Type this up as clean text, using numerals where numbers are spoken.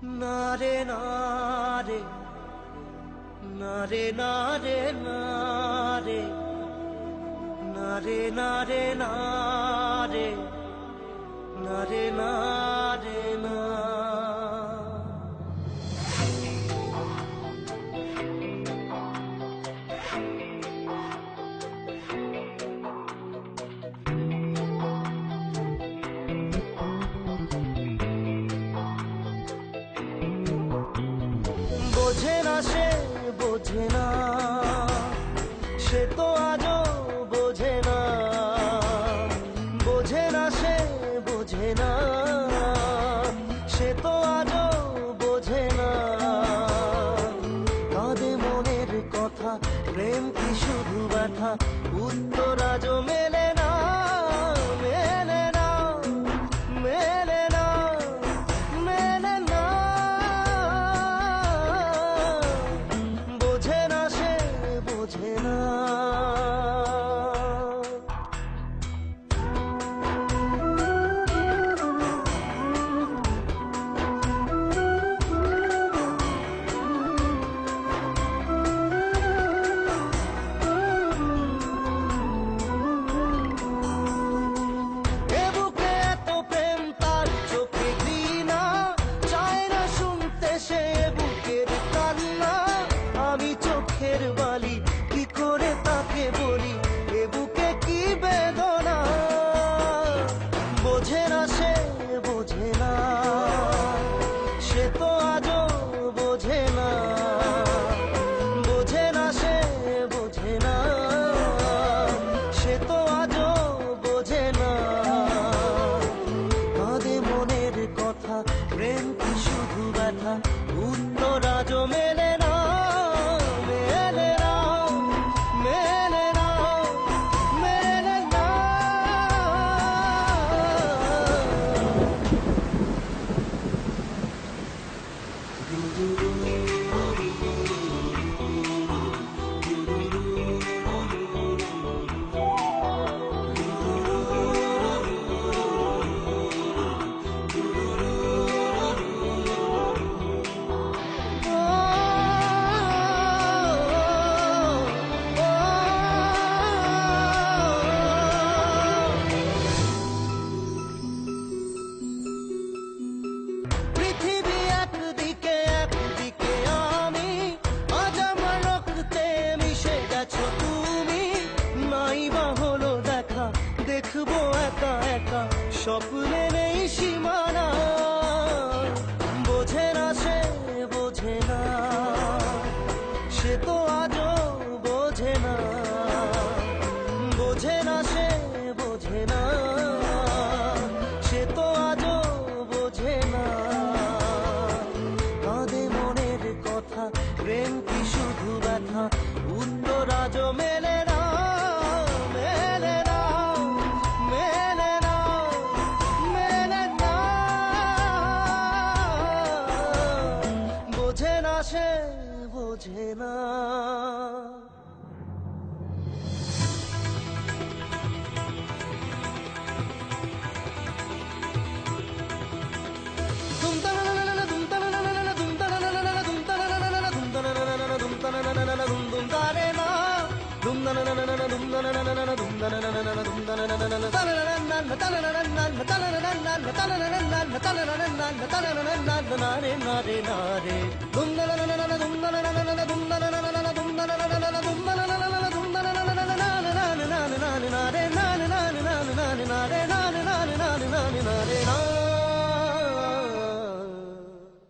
নারে নারে নারে নারে নারে নারে নারে নারে নারে নারে না বোঝে না সে বোঝে না সে তো আজও বোঝে না বোঝে না সে বোঝে না সে তো আজও বোঝে না কাঁদে মনের কথা প্রেম কি শুধু ব্যথা উত্তর আজও মেলে না মেলে না মেলে না মেলে না বোঝে না সে বোঝে না বালি কি করে তাকে বলি এ বুকে কি বেদনা বোঝে না সে বোঝে না সে তো আজও বোঝে না বোঝে না সে বোঝে না সে তো আজও বোঝে না কাঁদে মনের কথা প্রেম কি শুধু ব্যথা উত্তর আজও মেলে না দেখবো একা একা স্বপ্নে নেই সীমানা বোঝে না সে বোঝে না সে তো আজও বোঝে না বোঝে না সে বোঝে না সে তো আজও বোঝে না কাঁদে মনের কথা প্রেম কি শুধু ব্যথা উত্তর আজও মেলে না মেলে না মেলে না মেলে না বোঝে না সে বোঝে না নারে নারে নারে